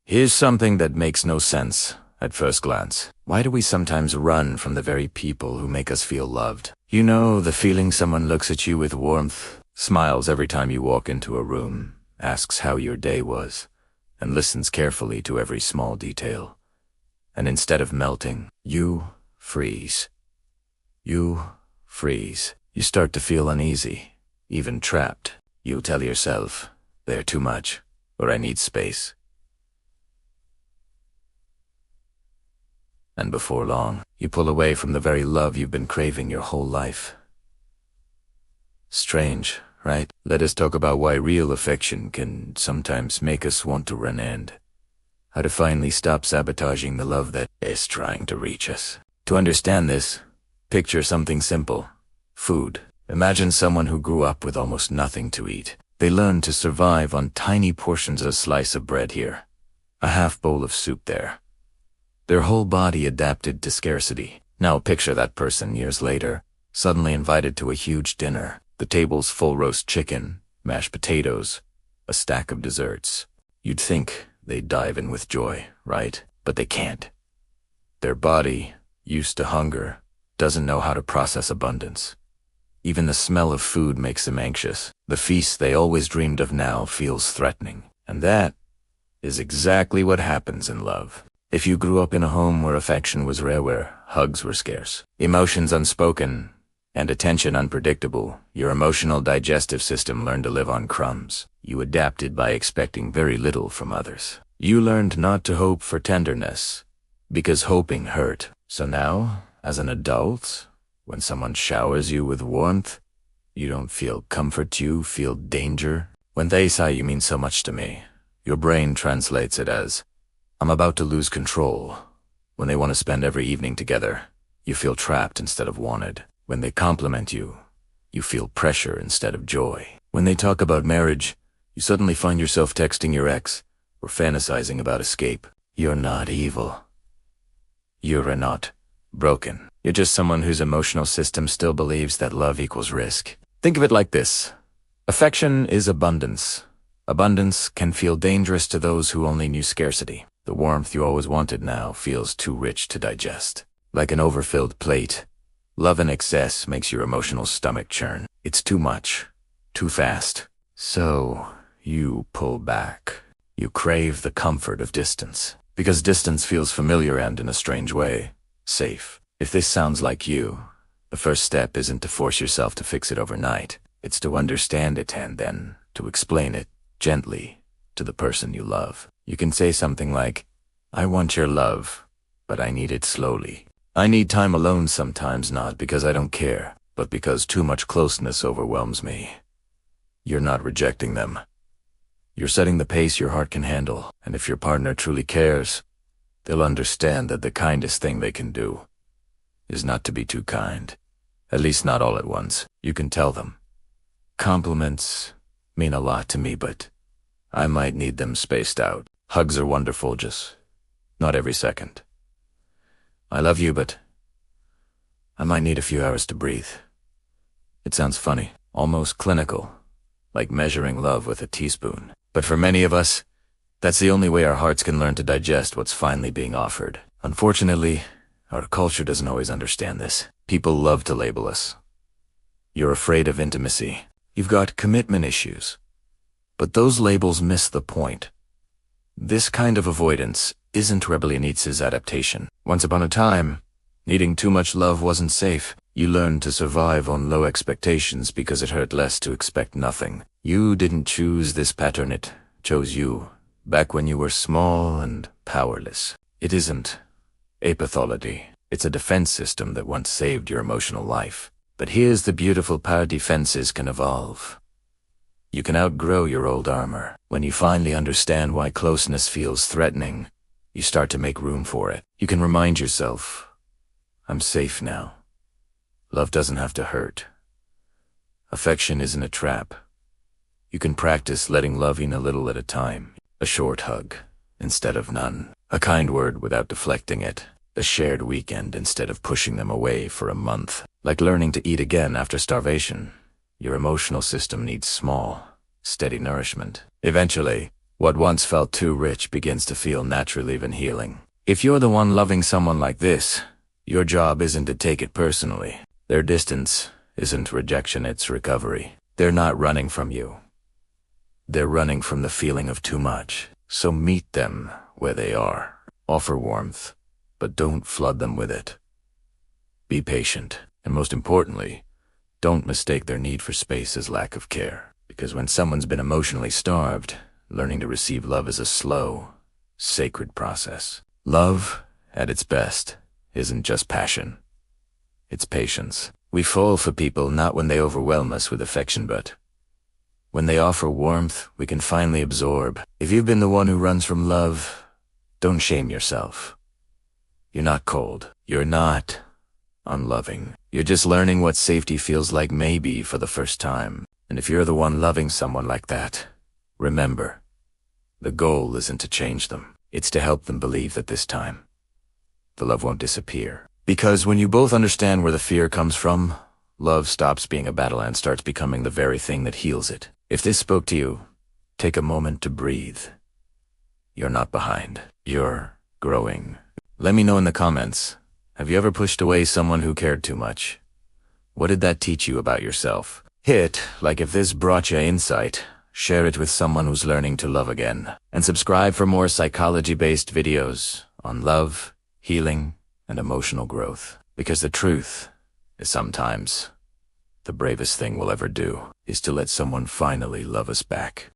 Here's something that makes no sense at first glance. Why do we sometimes run from the very people who make us feel loved? You know, the feeling someone looks at you with warmth, smiles every time you walk into a room, asks how your day was, and listens carefully to every small detail. And instead of melting, you freeze. You freeze. You start to feel uneasy, even trapped. You tell yourself, they're too much, or I need space. And before long, you pull away from the very love you've been craving your whole life. Strange, right? Let us talk about why real affection can sometimes make us want to run and how to finally stop sabotaging the love that is trying to reach us. To understand this, picture something simple. Food. Imagine someone who grew up with almost nothing to eat. They learned to survive on tiny portions of a slice of bread here, a half bowl of soup there. Their whole body adapted to scarcity. Now picture that person years later, suddenly invited to a huge dinner. The table's full roast chicken, mashed potatoes, a stack of desserts. You'd think they'd dive in with joy, right? But they can't. Their body, used to hunger, doesn't know how to process abundance. Even the smell of food makes them anxious. The feast they always dreamed of now feels threatening. And that is exactly what happens in love. If you grew up in a home where affection was rare, where hugs were scarce, emotions unspoken, and attention unpredictable, your emotional digestive system learned to live on crumbs. You adapted by expecting very little from others. You learned not to hope for tenderness, because hoping hurt. So now, as an adult, when someone showers you with warmth, you don't feel comfort, you feel danger. When they say you mean so much to me, your brain translates it as, I'm about to lose control. When they want to spend every evening together, you feel trapped instead of wanted. When they compliment you, you feel pressure instead of joy. When they talk about marriage, you suddenly find yourself texting your ex or fantasizing about escape. You're not evil. You're not broken. You're just someone whose emotional system still believes that love equals risk. Think of it like this. Affection is abundance. Abundance can feel dangerous to those who only knew scarcity. The warmth you always wanted now feels too rich to digest. Like an overfilled plate, love in excess makes your emotional stomach churn. It's too much, too fast. So you pull back. You crave the comfort of distance. Because distance feels familiar and, in a strange way, safe. If this sounds like you, the first step isn't to force yourself to fix it overnight. It's to understand it and then to explain it gently to the person you love. You can say something like, I want your love, but I need it slowly. I need time alone sometimes, not because I don't care, but because too much closeness overwhelms me. You're not rejecting them. You're setting the pace your heart can handle, and if your partner truly cares, they'll understand that the kindest thing they can do is not to be too kind. At least not all at once. You can tell them. Compliments mean a lot to me, but I might need them spaced out. Hugs are wonderful, just not every second. I love you, but I might need a few hours to breathe. It sounds funny, almost clinical, like measuring love with a teaspoon. But for many of us, that's the only way our hearts can learn to digest what's finally being offered. Unfortunately, our culture doesn't always understand this. People love to label us. You're afraid of intimacy. You've got commitment issues. But those labels miss the point. This kind of avoidance isn't rebellion's adaptation. Once upon a time, needing too much love wasn't safe. You learned to survive on low expectations because it hurt less to expect nothing. You didn't choose this pattern, it chose you, back when you were small and powerless. It isn't a pathology. It's a defense system that once saved your emotional life. But here's the beautiful part: defenses can evolve. You can outgrow your old armor. When you finally understand why closeness feels threatening, you start to make room for it. You can remind yourself, I'm safe now. Love doesn't have to hurt. Affection isn't a trap. You can practice letting love in a little at a time. A short hug instead of none. A kind word without deflecting it. A shared weekend instead of pushing them away for a month. Like learning to eat again after starvation. Your emotional system needs small, steady nourishment. Eventually, What once felt too rich begins to feel natural, even healing. If you're the one loving someone like this, your job isn't to take it personally. Their distance isn't rejection, it's recovery. They're not running from you. They're running from the feeling of too much. So meet them where they are. Offer warmth, but don't flood them with it. Be patient, and most importantly, don't mistake their need for space as lack of care. Because when someone's been emotionally starved, learning to receive love is a slow, sacred process. Love, at its best, isn't just passion. It's patience. We fall for people not when they overwhelm us with affection, but when they offer warmth we can finally absorb. If you've been the one who runs from love, don't shame yourself. You're not cold. You're not unloving. You're just learning what safety feels like, maybe for the first time. And if you're the one loving someone like that, remember, the goal isn't to change them. It's to help them believe that this time, the love won't disappear. Because when you both understand where the fear comes from, love stops being a battle and starts becoming the very thing that heals it. If this spoke to you, take a moment to breathe. You're not behind. You're growing. Let me know in the comments. Have you ever pushed away someone who cared too much? What did that teach you about yourself? Hit like if this brought you insight. Share it with someone who's learning to love again. And subscribe for more psychology-based videos on love, healing, and emotional growth. Because the truth is sometimes the bravest thing we'll ever do is to let someone finally love us back.